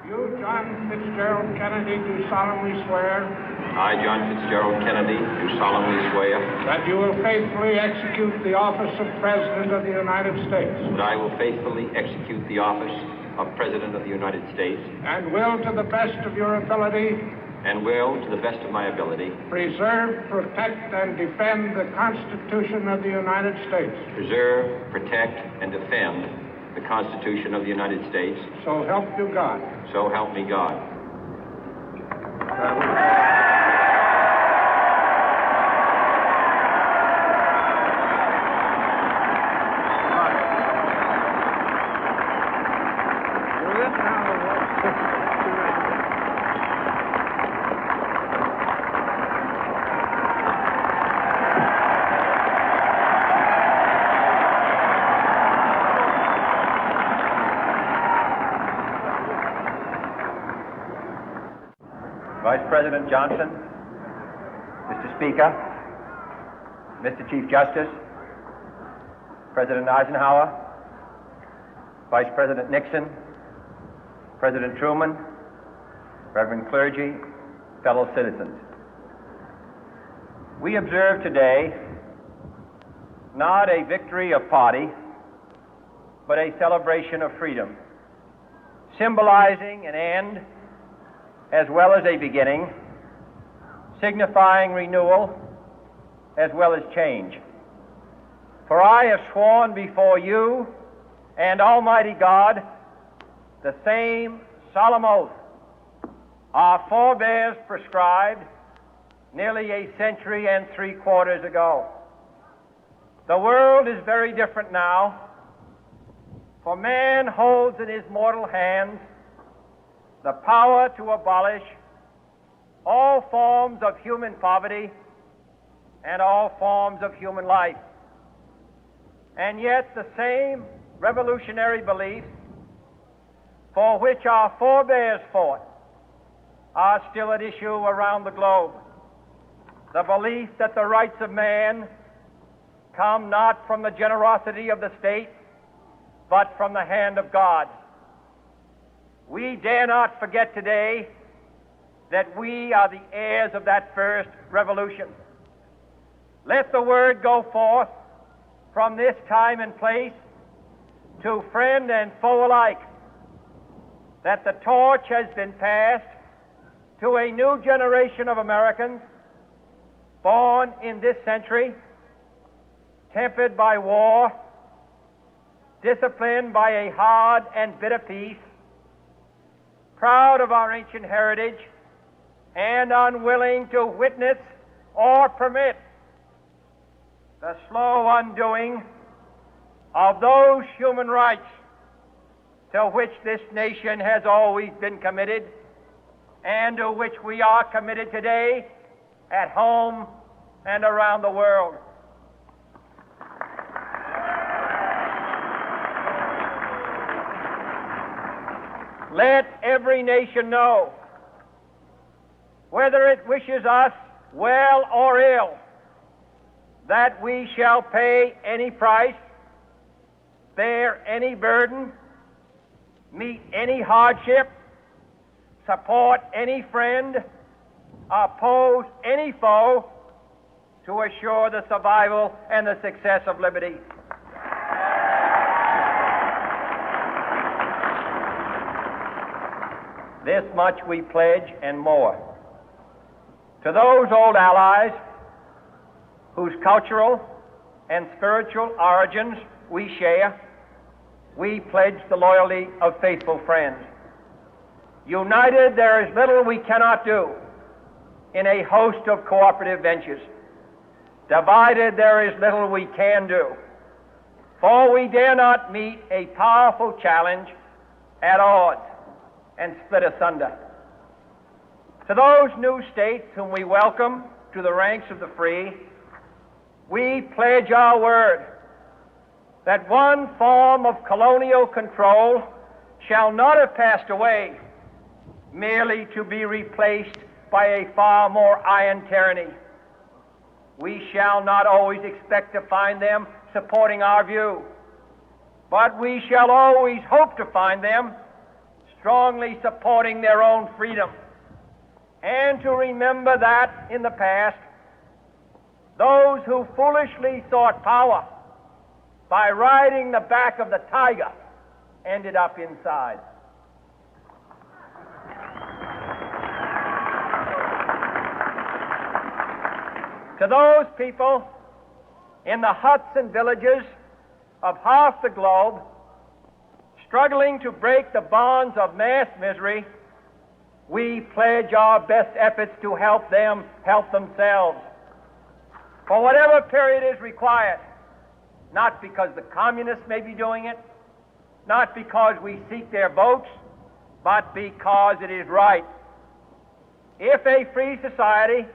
You, John Fitzgerald Kennedy, do solemnly swear I, John Fitzgerald Kennedy, do solemnly swear that you will faithfully execute the office of President of the United States that I will faithfully execute the office of President of the United States and will, to the best of your ability, and will, to the best of my ability, preserve, protect, and defend the Constitution of the United States. preserve, protect, and defend the Constitution of the United States. So help you God. So help me God. Vice President Johnson, Mr. Speaker, Mr. Chief Justice, President Eisenhower, Vice President Nixon, President Truman, Reverend clergy, fellow citizens. We observe today not a victory of party, but a celebration of freedom, symbolizing an end as well as a beginning, signifying renewal as well as change. For I have sworn before you and Almighty God the same solemn oath our forebears prescribed nearly a century and 3/4 ago. The world is very different now, for man holds in his mortal hands the power to abolish all forms of human poverty and all forms of human life. And yet the same revolutionary beliefs for which our forebears fought are still at issue around the globe. The belief that the rights of man come not from the generosity of the state, but from the hand of God. We dare not forget today that we are the heirs of that first revolution. Let the word go forth from this time and place to friend and foe alike that the torch has been passed to a new generation of Americans born in this century, tempered by war, disciplined by a hard and bitter peace, proud of our ancient heritage, and unwilling to witness or permit the slow undoing of those human rights to which this nation has always been committed and to which we are committed today at home and around the world. Let every nation know, whether it wishes us well or ill, that we shall pay any price, bear any burden, meet any hardship, support any friend, oppose any foe to assure the survival and the success of liberty. This much we pledge and more. To those old allies whose cultural and spiritual origins we share, we pledge the loyalty of faithful friends. United, there is little we cannot do in a host of cooperative ventures. Divided, there is little we can do, for we dare not meet a powerful challenge at odds and split asunder. To those new states whom we welcome to the ranks of the free, we pledge our word that one form of colonial control shall not have passed away, merely to be replaced by a far more iron tyranny. We shall not always expect to find them supporting our view, but we shall always hope to find them strongly supporting their own freedom, and to remember that in the past, those who foolishly sought power by riding the back of the tiger ended up inside. To those people in the huts and villages of half the globe struggling to break the bonds of mass misery, we pledge our best efforts to help them help themselves for whatever period is required, not because the communists may be doing it, not because we seek their votes, but because it is right. If a free society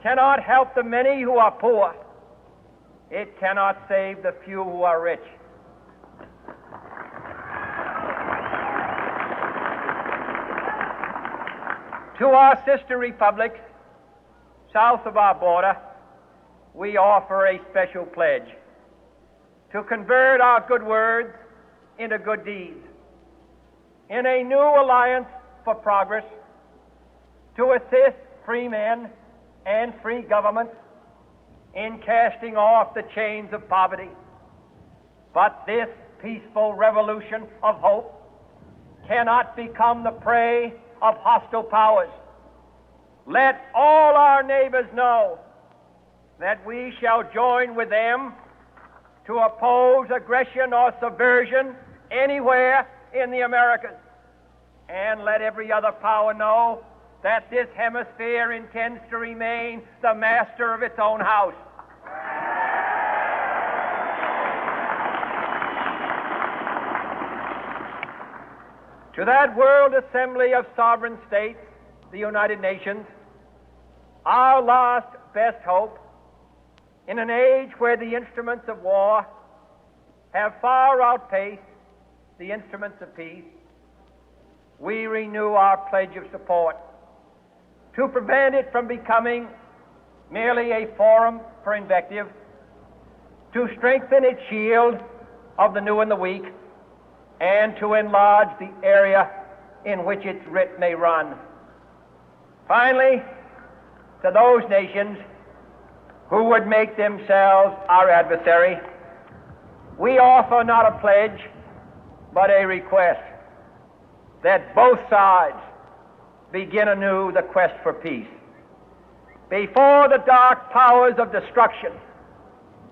cannot help the many who are poor, it cannot save the few who are rich. To our sister republics south of our border, we offer a special pledge to convert our good words into good deeds, in a new alliance for progress, to assist free men and free governments in casting off the chains of poverty. But this peaceful revolution of hope cannot become the prey of hostile powers. Let all our neighbors know that we shall join with them to oppose aggression or subversion anywhere in the Americas. And let every other power know that this hemisphere intends to remain the master of its own house. To that World Assembly of Sovereign States, the United Nations, our last best hope, in an age where the instruments of war have far outpaced the instruments of peace, we renew our pledge of support to prevent it from becoming merely a forum for invective, to strengthen its shield of the new and the weak, and to enlarge the area in which its writ may run. Finally, to those nations who would make themselves our adversary, we offer not a pledge, but a request that both sides begin anew the quest for peace. Before the dark powers of destruction,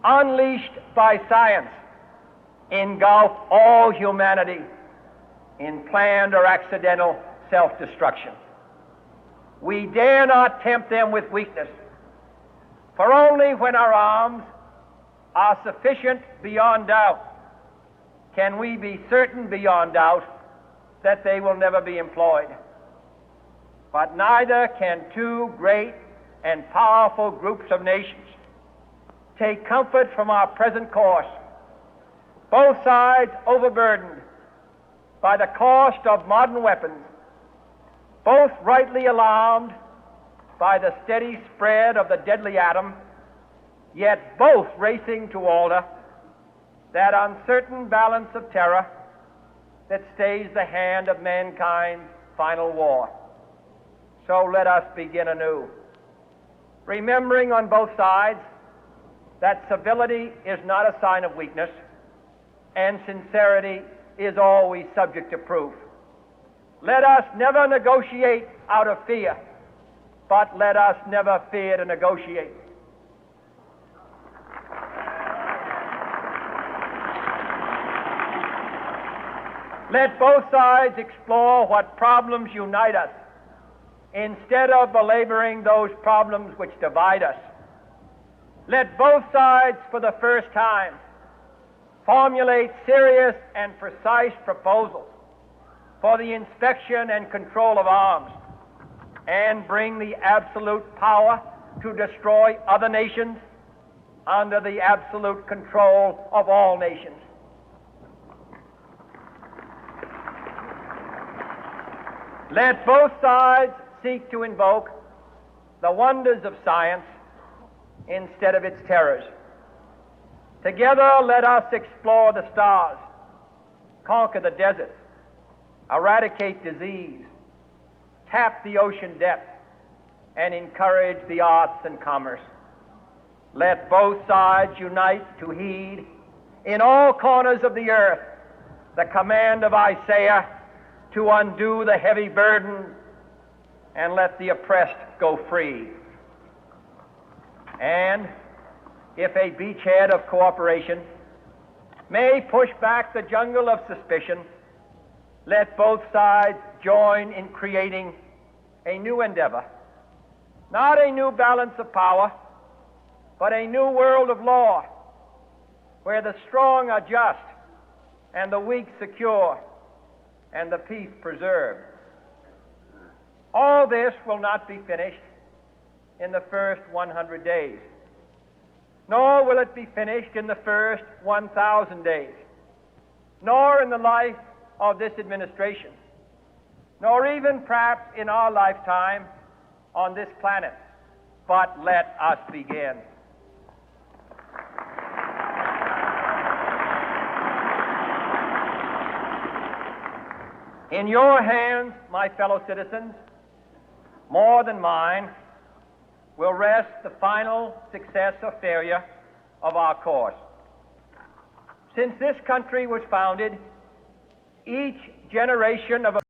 unleashed by science, engulf all humanity in planned or accidental self-destruction, we dare not tempt them with weakness, for only when our arms are sufficient beyond doubt can we be certain beyond doubt that they will never be employed. But neither can two great and powerful groups of nations take comfort from our present course, both sides overburdened by the cost of modern weapons, both rightly alarmed by the steady spread of the deadly atom, yet both racing to alter that uncertain balance of terror that stays the hand of mankind's final war. So let us begin anew, remembering on both sides that civility is not a sign of weakness, and sincerity is always subject to proof. Let us never negotiate out of fear, but let us never fear to negotiate. Let both sides explore what problems unite us, instead of belaboring those problems which divide us. Let both sides, for the first time, formulate serious and precise proposals for the inspection and control of arms, and bring the absolute power to destroy other nations under the absolute control of all nations. Let both sides seek to invoke the wonders of science instead of its terrors. Together, let us explore the stars, conquer the deserts, eradicate disease, tap the ocean depth, and encourage the arts and commerce. Let both sides unite to heed in all corners of the earth the command of Isaiah to undo the heavy burden and let the oppressed go free. And if a beachhead of cooperation may push back the jungle of suspicion, let both sides join in creating a new endeavor, not a new balance of power, but a new world of law, where the strong are just and the weak secure and the peace preserved. All this will not be finished in the first 100 days, nor will it be finished in the first 1,000 days, nor in the life of this administration, nor even perhaps in our lifetime on this planet. But let us begin. In your hands, my fellow citizens, more than mine, will rest the final success or failure of our course. Since this country was founded, each generation of